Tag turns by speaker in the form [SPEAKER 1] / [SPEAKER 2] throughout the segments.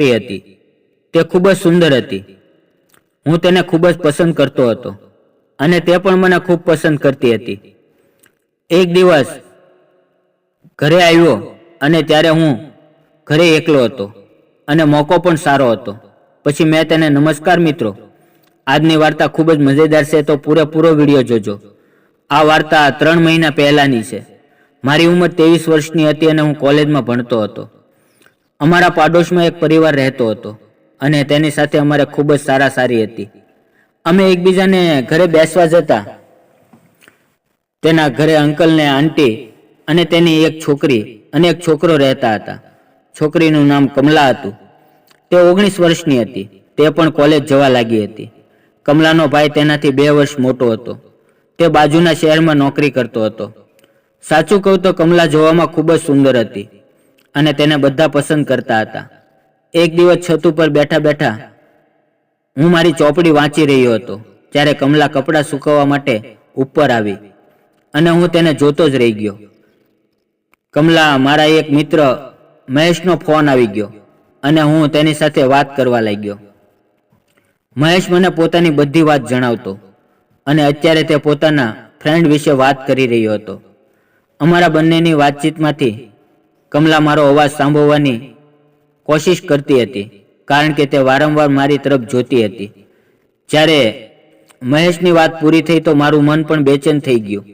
[SPEAKER 1] હતી. તે ખૂબ જ સુંદર હતી. હું તેને ખૂબ જ પસંદ કરતો હતો અને તે પણ મને ખૂબ પસંદ કરતી હતી. એક દિવસ ઘરે આવ્યો અને ત્યારે હું ઘરે એકલો હતો અને મોકો પણ સારો હતો. પછી મેં તેને નમસ્કાર મિત્રો, આજની વાર્તા ખૂબ જ મજેદાર છે, તો પૂરેપૂરો વિડીયો જોજો. આ વાર્તા 3 મહિના પહેલાંની છે. મારી ઉંમર 23 વર્ષની હતી અને હું કોલેજમાં ભણતો હતો. અમારા પાડોશમાં એક પરિવાર રહેતો હતો અને તેની સાથે અમારે ખૂબ જ સારી હતી. અમે એકબીજાને ઘરે બેસવા જતા. તેના ઘરે અંકલ ને આંટી અને તેની એક છોકરી અને એક છોકરો રહેતા હતા. છોકરીનું નામ કમલા હતું. તે 19 વર્ષની હતી. તે પણ કોલેજ જવા લાગી હતી. કમલાનો ભાઈ તેનાથી 2 વર્ષ મોટો હતો. તે બાજુના શહેરમાં નોકરી કરતો હતો. સાચું કહું તો કમલા જોવામાં ખૂબ જ સુંદર હતી અને તેને બધા પસંદ કરતા હતા. એક દિવસ છત ઉપર બેઠા બેઠા હું મારી ચોપડી વાંચી રહ્યો હતો ત્યારે કમલા કપડાં સૂકવવા માટે ઉપર આવી અને હું તેને જોતો જ રહી ગયો. કમલા મારા એક મિત્ર મહેશનો ફોન આવી ગયો અને હું તેની સાથે વાત કરવા લાગ્યો. મહેશ મને પોતાની બધી વાત જણાવતો અને અત્યારે તે પોતાના ફ્રેન્ડ વિશે વાત કરી રહ્યો હતો. અમારા બંનેની વાતચીતમાંથી કમલા મારો અવાજ સાંભળવાની કોશિશ કરતી હતી કારણ કે તે વારંવાર મારી તરફ જોતી હતી. જ્યારે મહેશની વાત પૂરી થઈ તો મારું મન પણ બેચેન થઈ ગયું.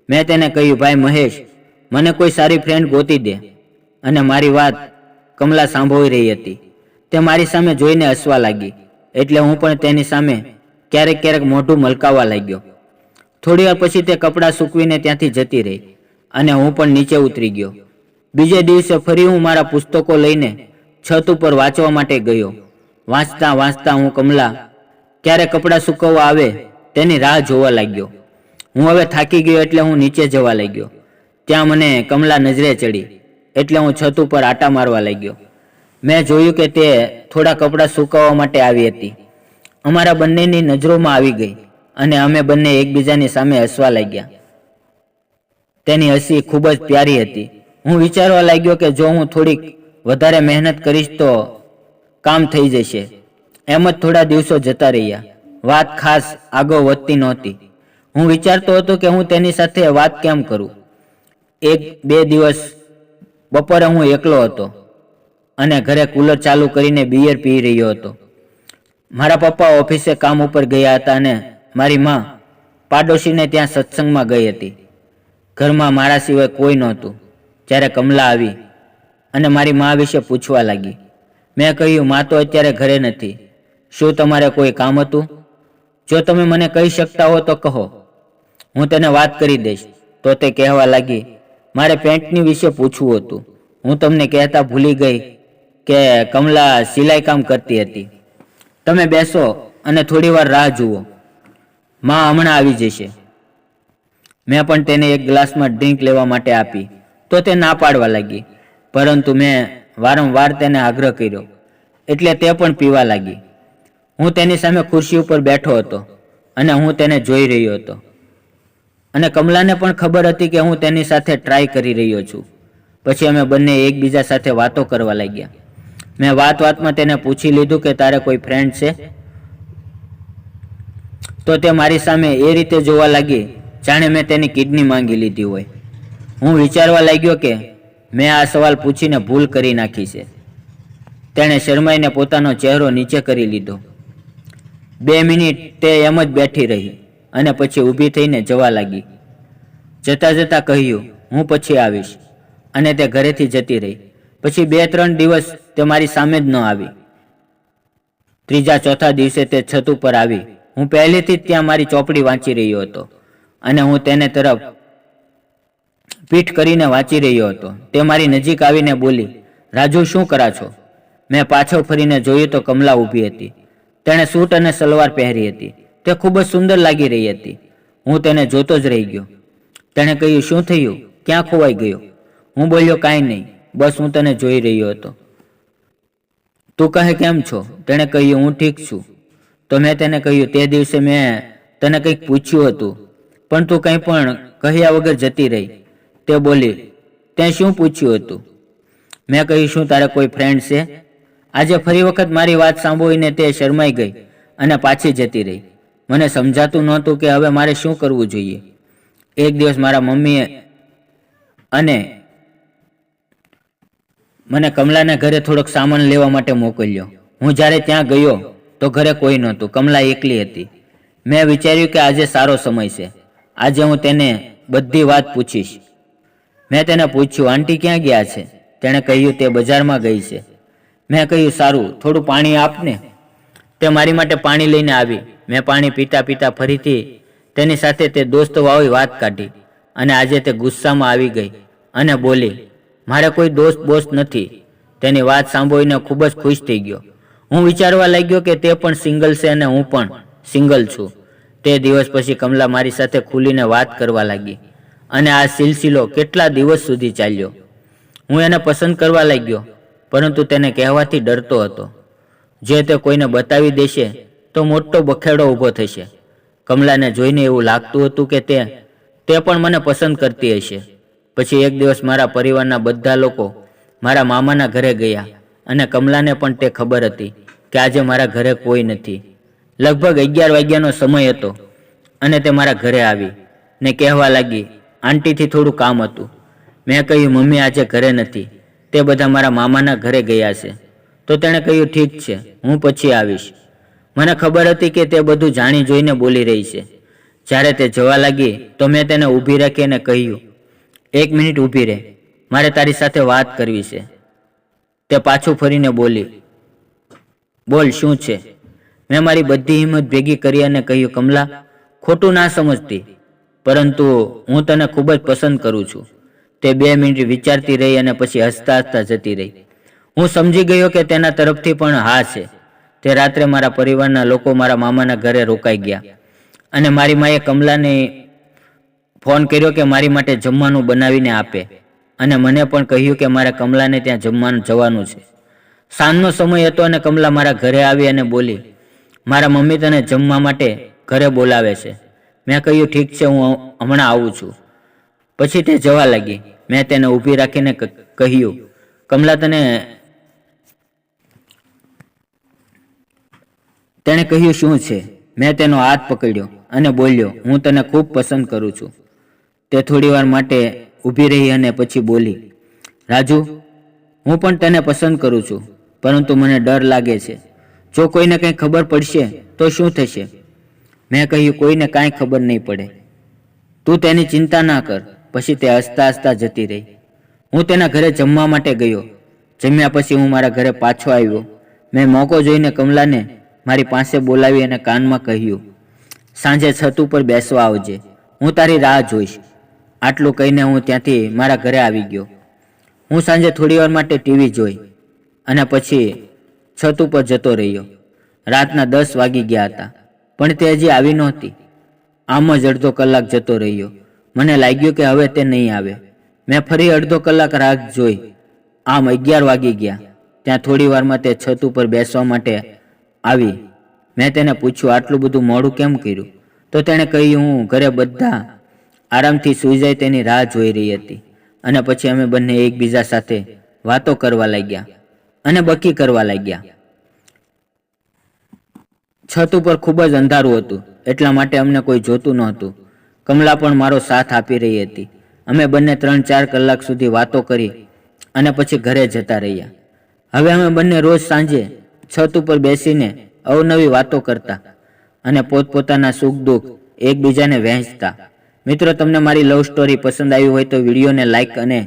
[SPEAKER 1] મેં તેને કહ્યું, ભાઈ મહેશ, મને કોઈ સારી ફ્રેન્ડ ગોતી દે. અને મારી વાત કમલા સાંભળી રહી હતી. તે મારી સામે જોઈને હસવા લાગી એટલે હું પણ તેની સામે ક્યારેક મોઢું મલકાવવા લાગ્યો. થોડી વાર પછી તે કપડાં સૂકવીને ત્યાંથી જતી રહી અને હું પણ નીચે ઉતરી ગયો. બીજે દિવસે ફરી હું મારા પુસ્તકો લઈને છત ઉપર વાંચવા માટે ગયો. વાંચતા વાંચતા હું કમલા ક્યારે કપડાં સૂકવવા આવે તેની રાહ જોવા લાગ્યો. હું હવે થાકી ગયો એટલે હું નીચે જવા લાગ્યો. ત્યાં મને કમલા નજરે ચડી એટલે હું છત ઉપર આટા મારવા લાગ્યો. મેં જોયું કે તે થોડા કપડાં સૂકવવા માટે આવી હતી. અમારા બંનેની નજરોમાં આવી ગઈ અને અમે બંને એકબીજાની સામે હસવા લાગ્યા. તેની હસી ખૂબ જ પ્યારી હતી. હું વિચારવા લાગ્યો કે જો હું થોડીક વધારે મહેનત કરીશ તો કામ થઈ જશે. એમ જ થોડા દિવસો જતા રહ્યા. વાત ખાસ આગળ વધતી નહોતી. હું વિચારતો હતો કે હું તેની સાથે વાત કેમ કરું. 1-2 દિવસ બપોરે હું એકલો હતો અને ઘરે કુલર ચાલુ કરીને બિયર પી રહ્યો હતો. મારા પપ્પા ઓફિસે કામ ઉપર ગયા હતા અને મારી માં પાડોશીને ત્યાં સત્સંગમાં ગઈ હતી. ઘરમાં મારા સિવાય કોઈ નહોતું. જ્યારે કમલા આવી અને મારી માં વિશે પૂછવા લાગી. મેં કહ્યું, માં તો અત્યારે ઘરે નથી. શું તમારે કોઈ કામ હતું? જો તમે મને કહી શકતા હો તો કહો, હું તેને વાત કરી દઈશ. તો તે કહેવા લાગી, મારે પેન્ટની વિશે પૂછવું હતું. હું તમને કહેતા ભૂલી ગઈ કે કમલા સિલાઈ કામ કરતી હતી. તમે બેસો અને થોડી વાર રાહ જુઓ, માં હમણાં આવી જશે. મેં પણ તેને એક ગ્લાસમાં ડ્રિંક લેવા માટે આપી તો તે ના પાડવા લાગી, પરંતુ મેં વારંવાર તેને આગ્રહ કર્યો એટલે તે પણ પીવા લાગી. હું તેની સામે ખુરશી ઉપર બેઠો હતો અને હું તેને જોઈ રહ્યો હતો અને કમલાને પણ ખબર હતી કે હું તેની સાથે ટ્રાય કરી રહ્યો છું. પછી અમે બંને એકબીજા સાથે વાતો કરવા લાગ્યા. મેં વાતમાં તેને પૂછી લીધું કે તારે કોઈ ફ્રેન્ડ છે? તો તે મારી સામે એ રીતે જોવા લાગી જાણે મેં તેની કિડની માંગી લીધી હોય. હું વિચારવા લાગ્યો કે મેં આ સવાલ પૂછીને ભૂલ કરી નાખી છે. તેણે શરમાઈને પોતાનો ચહેરો નીચે કરી લીધો. 2 મિનિટ તે એમ જ બેઠી રહી અને પછી ઊભી થઈને જવા લાગી. જતાં જતાં કહ્યું, હું પછી આવીશ, અને તે ઘરેથી જતી રહી. પછી 2-3 દિવસ તે મારી સામે જ ન આવી. 3-4 દિવસે તે છત ઉપર આવી. હું પહેલેથી જ ત્યાં મારી ચોપડી વાંચી રહ્યો હતો અને હું તેને તરફ પીઠ કરીને વાંચી રહ્યો હતો. તે મારી નજીક આવીને બોલી, રાજુ શું કરા છો? મેં પાછળ ફરીને જોયું તો કમલા ઊભી હતી. તેણે સૂટ અને સલવાર પહેરી હતી. તે ખૂબ જ સુંદર લાગી રહી હતી. હું તેને જોતો જ રહી ગયો. તેણે કહ્યું, શું થયું? ક્યાં ખોવાઈ ગયો? હું બોલ્યો, કાંઈ નહીં, બસ હું તને જોઈ રહ્યો હતો. તું કહે કેમ છો? તેણે કહ્યું, હું ઠીક છું. તો મેં તેને કહ્યું, તે દિવસે મેં તને કંઈક પૂછ્યું હતું પણ તું કંઈ પણ કહ્યા વગર જતી રહી. તે બોલી, તે શું પૂછ્યું હતું? મેં કહ્યું, શું તારે કોઈ ફ્રેન્ડ છે? આજે ફરી વખત મારી વાત સાંભળીને તે શરમાઈ ગઈ અને પાછી જતી રહી. મને સમજાતું નહોતું કે હવે મારે શું કરવું જોઈએ. એક દિવસ મારા મમ્મીએ અને મને કમલાને ઘરે થોડોક સામાન લેવા માટે મોકલ્યો. હું જ્યારે ત્યાં ગયો તો ઘરે કોઈ નહોતું. કમલા એકલી હતી. મેં વિચાર્યું કે આજે સારો સમય છે. આજે હું તેને બધી વાત પૂછીશ. મેં તેને પૂછ્યું, આંટી ક્યાં ગયા છે? તેણે કહ્યું, તે બજારમાં ગઈ છે. મેં કહ્યું, સારું, થોડું પાણી આપને. તે મારી માટે પાણી લઈને આવી. મેં પાણી પીતા પીતા ફરીથી તેની સાથે તે દોસ્તવાળી વાત કાઢી અને આજે તે ગુસ્સામાં આવી ગઈ અને બોલી, મારે કોઈ દોસ્ત બોસ્ત નથી. તેની વાત સાંભળીને ખૂબ જ ખુશ થઈ ગયો. હું વિચારવા લાગ્યો કે તે પણ સિંગલ છે અને હું પણ સિંગલ છું. તે દિવસ પછી કમલા મારી સાથે ખુલીને વાત કરવા લાગી અને આ સિલસિલો કેટલા દિવસ સુધી ચાલ્યો. હું એને પસંદ કરવા લાગ્યો, પરંતુ તેને કહેવાથી ડરતો હતો. જે તે કોઈને બતાવી દેશે તો મોટો બખેડો ઊભો થશે. કમલાને જોઈને એવું લાગતું હતું કે તે પણ મને પસંદ કરતી હશે. પછી એક દિવસ મારા પરિવારના બધા લોકો મારા મામાના ઘરે ગયા અને કમલાને પણ તે ખબર હતી કે આજે મારા ઘરે કોઈ નથી. લગભગ 11 વાગ્યાનો સમય હતો અને તે મારા ઘરે આવી ને કહેવા લાગી, આંટીથી થોડું કામ હતું. મેં કહ્યું, મમ્મી આજે ઘરે નથી, તે બધા મારા મામાના ઘરે ગયા છે. તો તેણે કહ્યું, ઠીક છે, હું પછી આવીશ. મને ખબર હતી કે તે બધું જાણી જોઈને બોલી રહી છે. જ્યારે તે જવા લાગી તો મેં તેને ઊભી રાખી અને કહ્યું, 1 મિનિટ ઊભી રહે, મારે તારી સાથે વાત કરવી છે. તે પાછું ફરીને બોલી, બોલ, શું છે? મેં મારી બધી હિંમત ભેગી કરી અને કહ્યું, કમલા, ખોટું ના સમજતી, પરંતુ હું તને ખૂબ જ પસંદ કરું છું. તે 2 મિનિટ વિચારતી રહી અને પછી હસતા હસતા જતી રહી. હું સમજી ગયો કે તેના તરફથી પણ હા છે. તે રાત્રે મારા પરિવારના લોકો મારા મામાના ઘરે રોકાઈ ગયા અને મારી માએ કમલાને ફોન કર્યો કે મારી માટે જમવાનું બનાવીને આપે અને મને પણ કહ્યું કે મારે કમલાને ત્યાં જમવાનું જવાનું છે. સાંજનો સમય હતો અને કમલા મારા ઘરે આવી અને બોલી, મારા મમ્મી તને જમવા માટે ઘરે બોલાવે છે. મેં કહ્યું, ઠીક છે, હું હમણાં આવું છું. પછી તે જવા લાગી. મેં તેને ઊભી રાખીને કહ્યું, કમલા, તેણે કહ્યું, શું છે? મેં તેનો હાથ પકડ્યો અને બોલ્યો, હું તને ખૂબ પસંદ કરું છું. તે થોડીવાર માટે ઊભી રહી અને પછી બોલી, રાજુ, હું પણ તને પસંદ કરું છું, પરંતુ મને ડર લાગે છે. જો કોઈને કંઈ ખબર પડશે તો શું થશે? મેં કહ્યું, કોઈને કાંઈ ખબર નહીં પડે, તું તેની ચિંતા ના કર. પછી તે હસતા હસતા જતી રહી. હું તેના ઘરે જમવા માટે ગયો. જમ્યા પછી હું મારા ઘરે પાછો આવ્યો. મેં મોકો જોઈને કમલાને મારી પાસે બોલાવી અને કાનમાં કહ્યું, સાંજે છત ઉપર બેસવા આવજે, હું તારી રાહ જોઈશ. આટલું કહીને હું ત્યાંથી મારા ઘરે આવી ગયો. હું સાંજે થોડીવાર માટે ટીવી જોઈ અને પછી છત ઉપર જતો રહ્યો. રાતના 10 વાગી ગયા હતા, પણ તે હજી આવી નહોતી. આમ જ અડધો કલાક જતો રહ્યો. મને લાગ્યું કે હવે તે નહીં આવે. મેં ફરી અડધો કલાક રાહ જોઈ. આમ 11 વાગી ગયા. ત્યાં થોડી વારમાં તે છત ઉપર બેસવા માટે આવી. મેં તેને પૂછ્યું, આટલું બધું મોડું કેમ કર્યું? તો તેણે કહ્યું, હું ઘરે બધા આરામથી સૂઈ જાય તેની રાહ જોઈ રહી હતી. અને પછી અમે બંને એકબીજા સાથે વાતો કરવા લાગ્યા અને બકી કરવા લાગ્યા. છત ઉપર ખૂબ જ અંધારું હતું, એટલા માટે અમને કોઈ જોતું નહોતું. કમલા પણ મારો સાથ આપી રહી હતી. અમે બંને 3-4 કલાક સુધી વાતો કરી અને પછી ઘરે જતા રહ્યા. હવે અમે બંને રોજ સાંજે છત ઉપર બેસીને અવનવી વાતો કરતા અને પોતપોતાના સુખ દુઃખ એકબીજાને વહેંચતા. મિત્રો, તમને મારી લવ સ્ટોરી પસંદ આવી હોય તો વિડીયોને લાઇક અને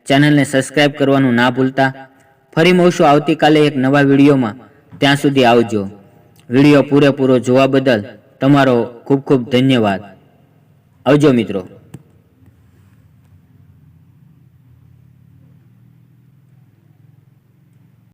[SPEAKER 1] ચેનલને સબસ્ક્રાઇબ કરવાનું ના ભૂલતા. ફરી મળશું આવતીકાલે એક નવા વિડીયોમાં. ત્યાં સુધી આવજો. વિડીયો પૂરેપૂરો જોવા બદલ તમારો ખૂબ ખૂબ ધન્યવાદ. આવજો મિત્રો.